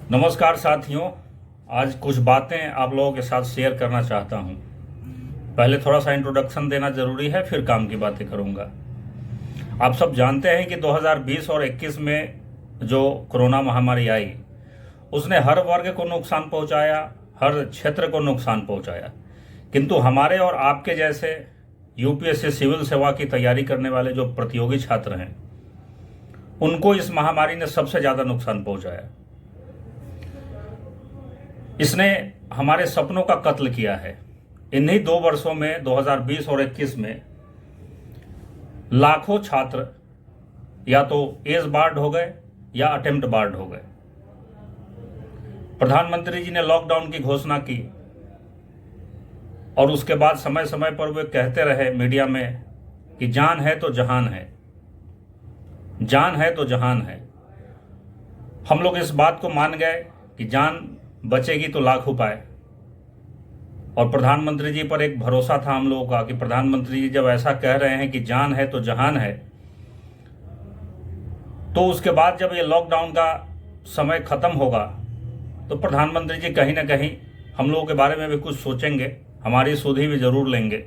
नमस्कार साथियों। आज कुछ बातें आप लोगों के साथ शेयर करना चाहता हूं। पहले थोड़ा सा इंट्रोडक्शन देना ज़रूरी है, फिर काम की बातें करूंगा। आप सब जानते हैं कि 2020 और 21 में जो कोरोना महामारी आई, उसने हर वर्ग को नुकसान पहुंचाया, हर क्षेत्र को नुकसान पहुंचाया। किंतु हमारे और आपके जैसे यूपीएससी सिविल सेवा की तैयारी करने वाले जो प्रतियोगी छात्र हैं, उनको इस महामारी ने सबसे ज़्यादा नुकसान पहुंचाया। इसने हमारे सपनों का कत्ल किया है। इन्हीं 2 वर्षों में 2020 और 21 में लाखों छात्र या तो एज बार्ड हो गए या अटेम्प्ट बार्ड हो गए। प्रधानमंत्री जी ने लॉकडाउन की घोषणा की और उसके बाद समय समय पर वे कहते रहे मीडिया में कि जान है तो जहान है, जान है तो जहान है। हम लोग इस बात को मान गए कि जान बचेगी तो लाख उपाय। और प्रधानमंत्री जी पर एक भरोसा था हम लोगों का कि प्रधानमंत्री जी जब ऐसा कह रहे हैं कि जान है तो जहान है, तो उसके बाद जब ये लॉकडाउन का समय खत्म होगा तो प्रधानमंत्री जी कहीं ना कहीं हम लोगों के बारे में भी कुछ सोचेंगे, हमारी सुधि भी जरूर लेंगे।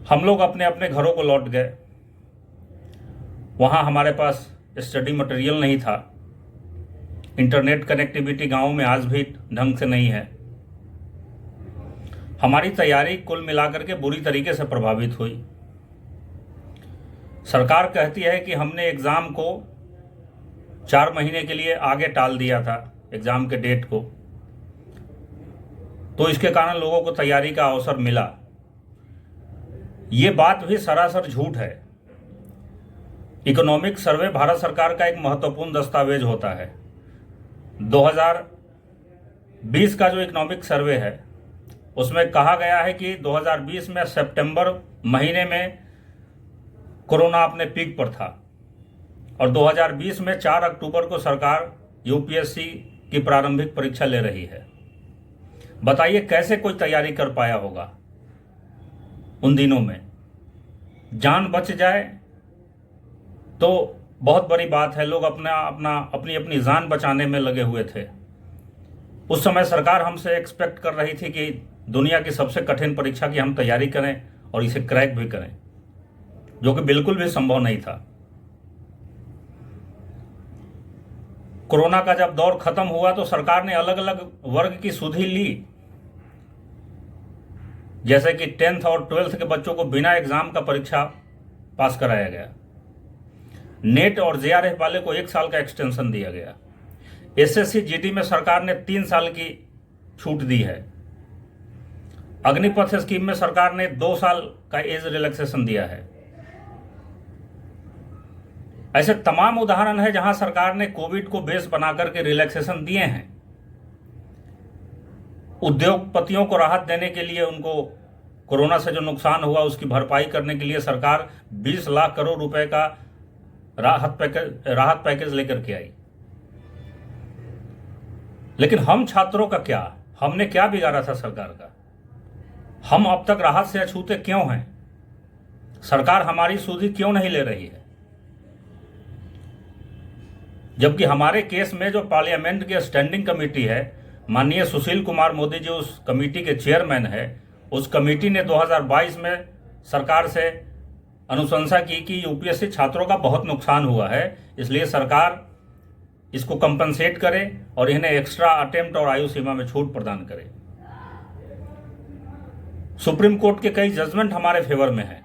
हम लोग अपने अपने घरों को लौट गए। वहाँ हमारे पास स्टडी मटेरियल नहीं था। इंटरनेट कनेक्टिविटी गांवों में आज भी ढंग से नहीं है। हमारी तैयारी कुल मिलाकर के बुरी तरीके से प्रभावित हुई। सरकार कहती है कि हमने एग्ज़ाम को 4 महीने के लिए आगे टाल दिया था, एग्ज़ाम के डेट को, तो इसके कारण लोगों को तैयारी का अवसर मिला। ये बात भी सरासर झूठ है। इकोनॉमिक सर्वे भारत सरकार का एक महत्वपूर्ण दस्तावेज होता है। 2020 का जो इकोनॉमिक सर्वे है उसमें कहा गया है कि 2020 में सितंबर महीने में कोरोना अपने पीक पर था और 2020 में 4 अक्टूबर को सरकार यूपीएससी की प्रारंभिक परीक्षा ले रही है। बताइए कैसे कोई तैयारी कर पाया होगा उन दिनों में। जान बच जाए तो बहुत बड़ी बात है। लोग अपनी अपनी जान बचाने में लगे हुए थे। उस समय सरकार हमसे एक्सपेक्ट कर रही थी कि दुनिया की सबसे कठिन परीक्षा की हम तैयारी करें और इसे क्रैक भी करें, जो कि बिल्कुल भी संभव नहीं था। कोरोना का जब दौर खत्म हुआ तो सरकार ने अलग अलग वर्ग की सुधि ली, जैसे कि 10th और 12th के बच्चों को बिना एग्जाम का परीक्षा पास कराया गया। नेट और जेआरएफ वाले को 1 साल का एक्सटेंशन दिया गया। एसएससी जीडी में सरकार ने 3 साल की छूट दी है। अग्निपथ स्कीम में सरकार ने 2 साल का एज रिलैक्सेशन दिया है। ऐसे तमाम उदाहरण है जहां सरकार ने कोविड को बेस बनाकर के रिलैक्सेशन दिए हैं। उद्योगपतियों को राहत देने के लिए, उनको कोरोना से जो नुकसान हुआ उसकी भरपाई करने के लिए सरकार 20 लाख करोड़ रुपए का राहत पैकेज लेकर के आई। लेकिन हम छात्रों का क्या? हमने क्या बिगाड़ा था सरकार का? हम अब तक राहत से अछूते क्यों हैं? सरकार हमारी सुधि क्यों नहीं ले रही है? जबकि हमारे केस में जो पार्लियामेंट की स्टैंडिंग कमेटी है, माननीय सुशील कुमार मोदी जी उस कमेटी के चेयरमैन है। उस कमेटी ने 2022 में सरकार से अनुशंसा की कि यूपीएससी छात्रों का बहुत नुकसान हुआ है, इसलिए सरकार इसको कंपनसेट करे और इन्हें एक्स्ट्रा अटेम्प्ट और आयु सीमा में छूट प्रदान करे। सुप्रीम कोर्ट के कई जजमेंट हमारे फेवर में हैं।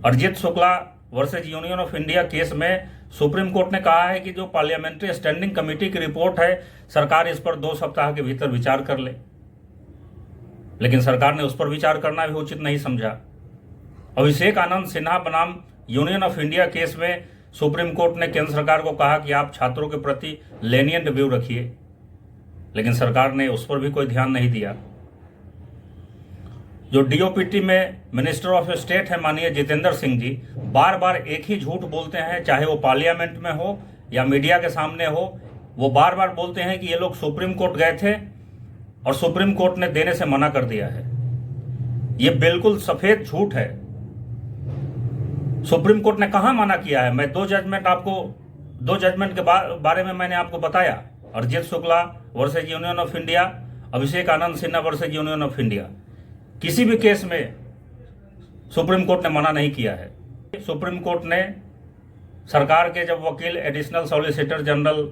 Arijit Shukla versus union of India case में सुप्रीम कोर्ट ने कहा है कि जो पार्लियामेंट्री स्टैंडिंग कमेटी की रिपोर्ट है, सरकार इस पर 2 सप्ताह के भीतर विचार कर ले। लेकिन सरकार ने उस पर विचार करना भी उचित नहीं समझा। अभिषेक आनंद सिन्हा बनाम यूनियन ऑफ इंडिया केस में सुप्रीम कोर्ट ने केंद्र सरकार को कहा कि आप छात्रों के प्रति लेनियंट व्यू रखिए, लेकिन सरकार ने उस पर भी कोई ध्यान नहीं दिया। जो डीओपीटी में मिनिस्टर ऑफ स्टेट है माननीय जितेंद्र सिंह जी, बार बार एक ही झूठ बोलते हैं, चाहे वो पार्लियामेंट में हो या मीडिया के सामने हो। वो बार बार बोलते हैं कि ये लोग सुप्रीम कोर्ट गए थे और सुप्रीम कोर्ट ने देने से मना कर दिया है। ये बिल्कुल सफेद झूठ है। सुप्रीम कोर्ट ने कहां मना किया है? मैं 2 जजमेंट आपको दो जजमेंट के बारे में मैंने आपको बताया, Arijit Shukla versus union of India, Abhishek Anand Sinha versus union of India. किसी भी केस में सुप्रीम कोर्ट ने मना नहीं किया है। सुप्रीम कोर्ट ने सरकार के जब वकील additional solicitor general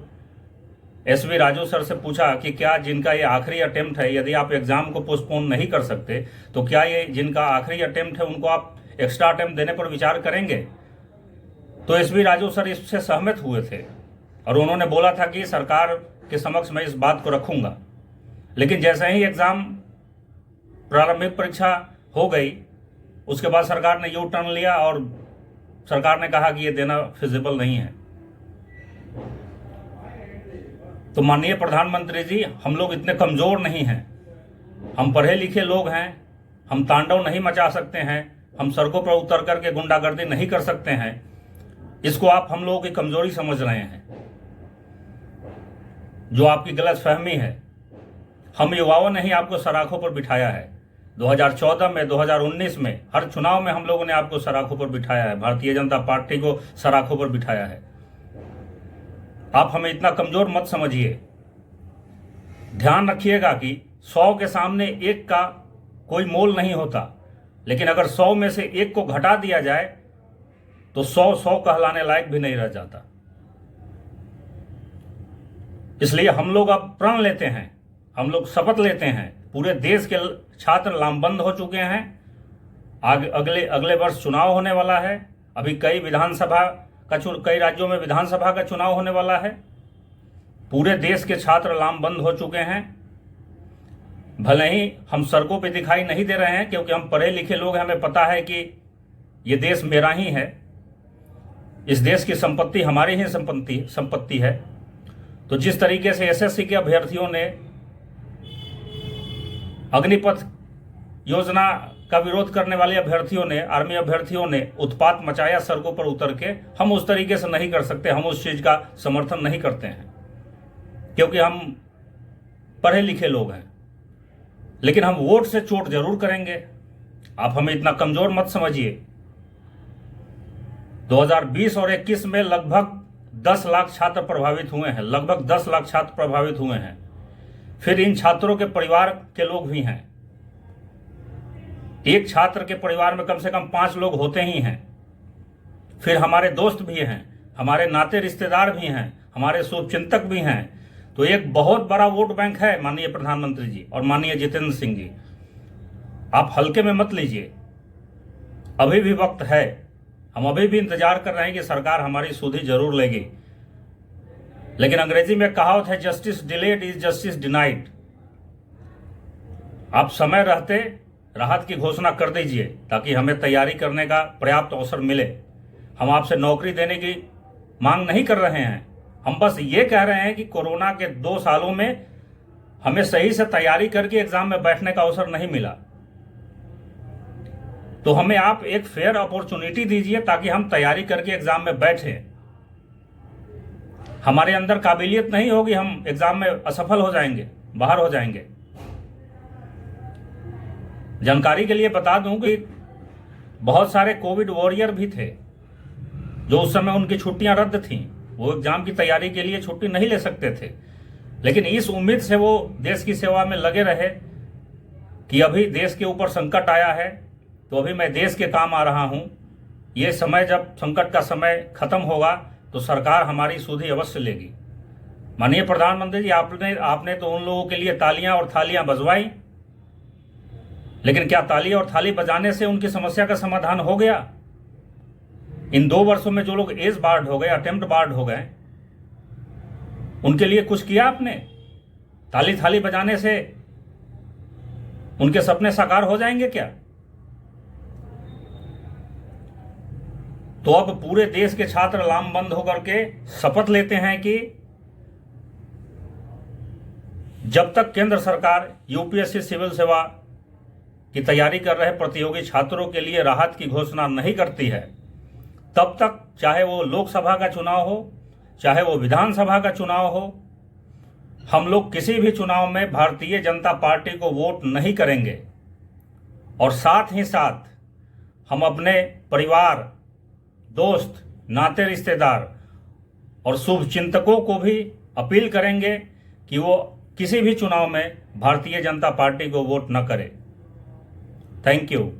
SV Raju sir से पूछा कि क्या जिनका ये आखिरी अटेम्प्ट है, यदि आप एग्जाम को पोस्टपोन नहीं कर सकते तो क्या ये जिनका आखिरी अटेम्प्ट है उनको आप एक्स्ट्रा अटेम्प्ट देने पर विचार करेंगे, तो एसवी राजू सर इससे सहमत हुए थे और उन्होंने बोला था कि सरकार के समक्ष मैं इस बात को रखूंगा। लेकिन जैसे ही एग्जाम प्रारंभिक परीक्षा हो गई, उसके बाद सरकार ने यू टर्न लिया और सरकार ने कहा कि ये देना फिजिबल नहीं है। तो माननीय प्रधानमंत्री जी, हम लोग इतने कमजोर नहीं हैं, हम पढ़े लिखे लोग हैं, हम तांडव नहीं मचा सकते हैं, हम सड़कों पर उतर करके गुंडागर्दी नहीं कर सकते हैं। इसको आप हम लोगों की कमजोरी समझ रहे हैं, जो आपकी गलत फहमी है। हम युवाओं ने ही आपको सराखों पर बिठाया है। 2014 में, 2019 में, हर चुनाव में हम लोगों ने आपको सराखों पर बिठाया है, भारतीय जनता पार्टी को सराखों पर बिठाया है। आप हमें इतना कमजोर मत समझिए। ध्यान रखिएगा कि 100 के सामने 1 का कोई मोल नहीं होता, लेकिन अगर 100 में से 1 को घटा दिया जाए तो 100 कहलाने लायक भी नहीं रह जाता। इसलिए हम लोग अब प्रण लेते हैं, हम लोग शपथ लेते हैं। पूरे देश के छात्र लामबंद हो चुके हैं। अगले वर्ष चुनाव होने वाला है। अभी कई राज्यों में विधानसभा का चुनाव होने वाला है। पूरे देश के छात्र लामबंद हो चुके हैं। भले ही हम सड़कों पे दिखाई नहीं दे रहे हैं, क्योंकि हम पढ़े लिखे लोग हैं, हमें पता है कि ये देश मेरा ही है, इस देश की संपत्ति हमारी ही संपत्ति है। तो जिस तरीके से एसएससी के अभ्यर्थियों ने अग्निपथ योजना का विरोध करने वाले अभ्यर्थियों ने, आर्मी अभ्यर्थियों ने उत्पात मचाया सड़कों पर उतर के, हम उस तरीके से नहीं कर सकते। हम उस चीज का समर्थन नहीं करते हैं, क्योंकि हम पढ़े लिखे लोग हैं। लेकिन हम वोट से चोट जरूर करेंगे। आप हमें इतना कमजोर मत समझिए। 2020 और 21 में लगभग 10 लाख छात्र प्रभावित हुए हैं, लगभग 10 लाख छात्र प्रभावित हुए हैं। फिर इन छात्रों के परिवार के लोग भी हैं। एक छात्र के परिवार में कम से कम 5 लोग होते ही हैं। फिर हमारे दोस्त भी हैं, हमारे नाते रिश्तेदार भी हैं, हमारे शुभचिंतक भी हैं। तो एक बहुत बड़ा वोट बैंक है माननीय प्रधानमंत्री जी और माननीय जितेंद्र सिंह जी। आप हल्के में मत लीजिए, अभी भी वक्त है। हम अभी भी इंतजार कर रहे हैं कि सरकार हमारी सुधि जरूर लेगी। लेकिन अंग्रेजी में कहावत है, justice delayed is justice denied. आप समय रहते राहत की घोषणा कर दीजिए, ताकि हमें तैयारी करने का पर्याप्त अवसर मिले। हम आपसे नौकरी देने की मांग नहीं कर रहे हैं, हम बस ये कह रहे हैं कि कोरोना के 2 सालों में हमें सही से तैयारी करके एग्जाम में बैठने का अवसर नहीं मिला। तो हमें आप एक फेयर अपॉर्चुनिटी दीजिए, ताकि हम तैयारी करके एग्जाम में बैठे। हमारे अंदर काबिलियत नहीं होगी, हम एग्जाम में असफल हो जाएंगे, बाहर हो जाएंगे। जानकारी के लिए बता दूं कि बहुत सारे कोविड वॉरियर भी थे, जो उस समय उनकी छुट्टियां रद्द थीं। वो एग्जाम की तैयारी के लिए छुट्टी नहीं ले सकते थे, लेकिन इस उम्मीद से वो देश की सेवा में लगे रहे कि अभी देश के ऊपर संकट आया है, तो अभी मैं देश के काम आ रहा हूं। ये समय, जब संकट का समय खत्म होगा तो सरकार हमारी सुधि अवश्य लेगी। माननीय प्रधानमंत्री जी, आपने तो उन लोगों के लिए तालियां और थालियां बजवाई, लेकिन क्या ताली और थाली बजाने से उनकी समस्या का समाधान हो गया? इन 2 वर्षों में जो लोग एज बार्ड हो गए, अटेम्प्ट बार्ड हो गए, उनके लिए कुछ किया आपने? ताली थाली बजाने से उनके सपने साकार हो जाएंगे क्या? तो अब पूरे देश के छात्र लामबंद होकर के शपथ लेते हैं कि जब तक केंद्र सरकार यूपीएससी सिविल सेवा की तैयारी कर रहे प्रतियोगी छात्रों के लिए राहत की घोषणा नहीं करती है, तब तक चाहे वो लोकसभा का चुनाव हो, चाहे वो विधानसभा का चुनाव हो, हम लोग किसी भी चुनाव में भारतीय जनता पार्टी को वोट नहीं करेंगे। और साथ ही साथ हम अपने परिवार, दोस्त, नाते रिश्तेदार और शुभ चिंतकों को भी अपील करेंगे कि वो किसी भी चुनाव में भारतीय जनता पार्टी को वोट न करें। Thank you.